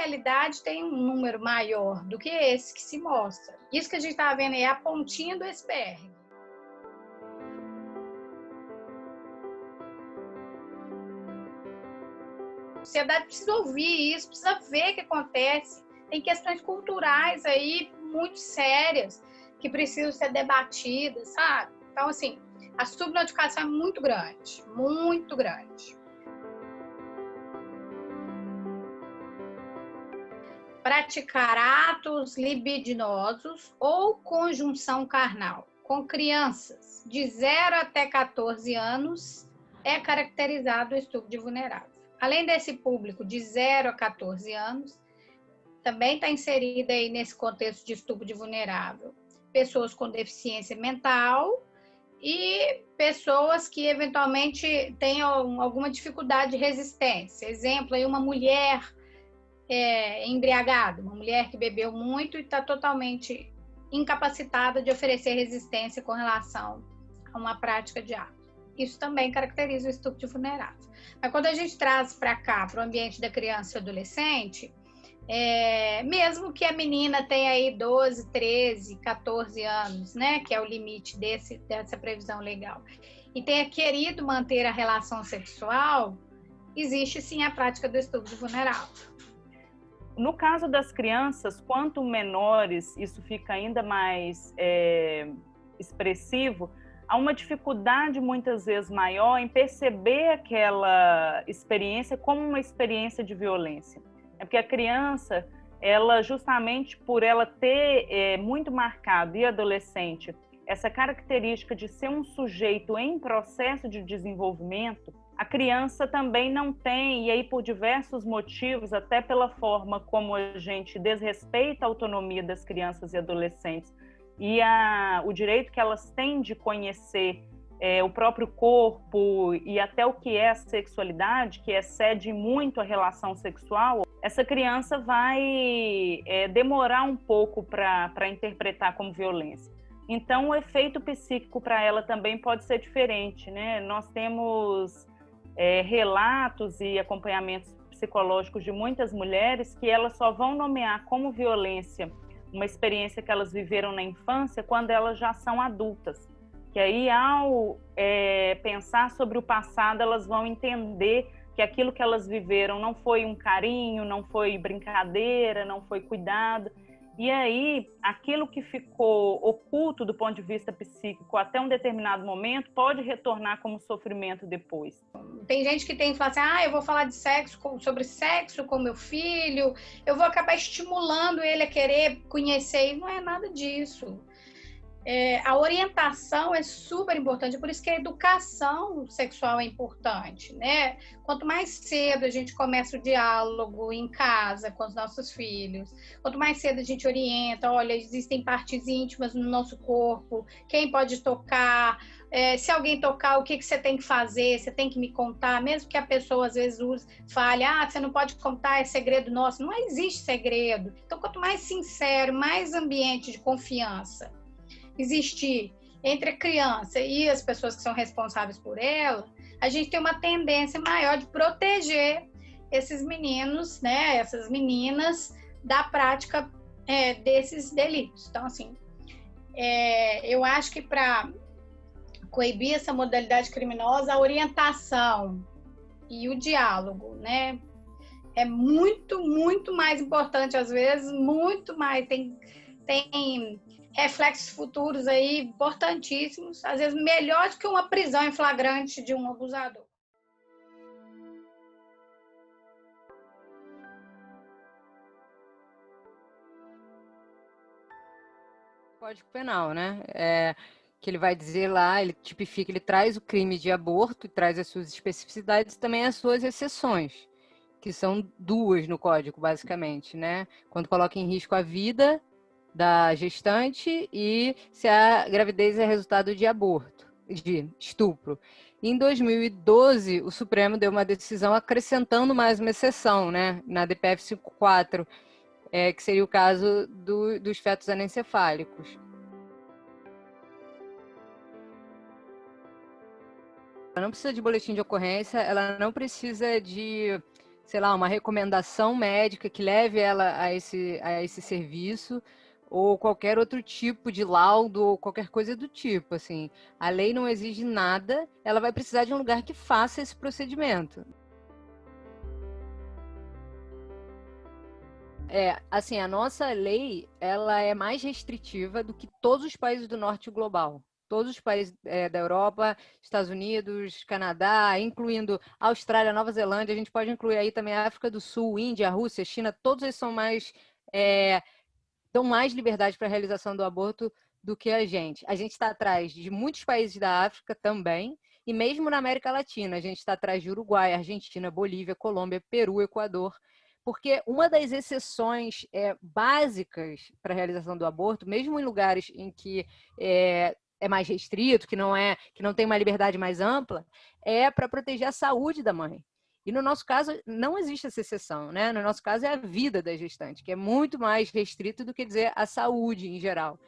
realidade tem um número maior do que esse que se mostra. Isso que a gente está vendo aí é a pontinha do iceberg. A sociedade precisa ouvir isso, precisa ver o que acontece. Tem questões culturais aí muito sérias que precisam ser debatidas, sabe? Então, assim, a subnotificação é muito grande, muito grande. Praticar atos libidinosos ou conjunção carnal com crianças de 0 até 14 anos é caracterizado o estupro de vulnerável. Além desse público de 0 a 14 anos, também está inserida aí nesse contexto de estupro de vulnerável pessoas com deficiência mental e pessoas que eventualmente tenham alguma dificuldade de resistência. Exemplo, aí uma mulher embriagada, uma mulher que bebeu muito e está totalmente incapacitada de oferecer resistência com relação a uma prática de ato. Isso também caracteriza o estupro de vulnerável. Mas quando a gente traz para cá, para o ambiente da criança e adolescente, mesmo que a menina tenha aí 12, 13, 14 anos, né, que é o limite dessa previsão legal, e tenha querido manter a relação sexual, existe sim a prática do estupro de vulnerável. No caso das crianças, quanto menores, isso fica ainda mais expressivo, há uma dificuldade muitas vezes maior em perceber aquela experiência como uma experiência de violência. É porque a criança, ela justamente por ela ter muito marcado, e adolescente, essa característica de ser um sujeito em processo de desenvolvimento, a criança também não tem, e aí por diversos motivos, até pela forma como a gente desrespeita a autonomia das crianças e adolescentes e o direito que elas têm de conhecer o próprio corpo e até o que é a sexualidade, que excede muito a relação sexual, essa criança vai demorar um pouco para interpretar como violência. Então, o efeito psíquico para ela também pode ser diferente, né? Nós temos relatos e acompanhamentos psicológicos de muitas mulheres que elas só vão nomear como violência uma experiência que elas viveram na infância quando elas já são adultas. Que aí, ao pensar sobre o passado, elas vão entender que aquilo que elas viveram não foi um carinho, não foi brincadeira, não foi cuidado. E aí, aquilo que ficou oculto do ponto de vista psíquico até um determinado momento pode retornar como sofrimento depois. Tem gente que tem que falar assim, eu vou falar de sobre sexo com meu filho, eu vou acabar estimulando ele a querer conhecer, e não é nada disso. A orientação é super importante, por isso que a educação sexual é importante, né? Quanto mais cedo a gente começa o diálogo em casa com os nossos filhos, quanto mais cedo a gente orienta, olha, existem partes íntimas no nosso corpo, quem pode tocar, se alguém tocar, o que você tem que fazer, você tem que me contar, mesmo que a pessoa às vezes fale, você não pode contar, é segredo nosso. Não existe segredo. Então, quanto mais sincero, mais ambiente de confiança existir entre a criança e as pessoas que são responsáveis por ela, a gente tem uma tendência maior de proteger esses meninos, né, essas meninas, da prática desses delitos. Então, assim, eu acho que para coibir essa modalidade criminosa, a orientação e o diálogo, né, é muito, muito mais importante, às vezes, muito mais, tem reflexos futuros aí importantíssimos, às vezes melhor do que uma prisão em flagrante de um abusador. Código Penal, né? Que ele vai dizer lá, ele tipifica, ele traz o crime de aborto, traz as suas especificidades e também as suas exceções, que são duas no Código, basicamente, né? Quando coloca em risco a vida da gestante e se a gravidez é resultado de aborto, de estupro. Em 2012, o Supremo deu uma decisão acrescentando mais uma exceção, né, na DPF 54, que seria o caso dos fetos anencefálicos. Ela não precisa de boletim de ocorrência, ela não precisa de sei lá, uma recomendação médica que leve ela a esse serviço, ou qualquer outro tipo de laudo, ou qualquer coisa do tipo, assim. A lei não exige nada, ela vai precisar de um lugar que faça esse procedimento. Assim, a nossa lei, ela é mais restritiva do que todos os países do norte global. Todos os países da Europa, Estados Unidos, Canadá, incluindo Austrália, Nova Zelândia, a gente pode incluir aí também a África do Sul, Índia, Rússia, China, todos eles são dão mais liberdade para a realização do aborto do que a gente. A gente está atrás de muitos países da África também, e mesmo na América Latina, a gente está atrás de Uruguai, Argentina, Bolívia, Colômbia, Peru, Equador, porque uma das exceções básicas para a realização do aborto, mesmo em lugares em que é mais restrito, que não tem uma liberdade mais ampla, é para proteger a saúde da mãe. E no nosso caso, não existe essa exceção, né? No nosso caso, é a vida da gestante, que é muito mais restrito do que dizer a saúde em geral.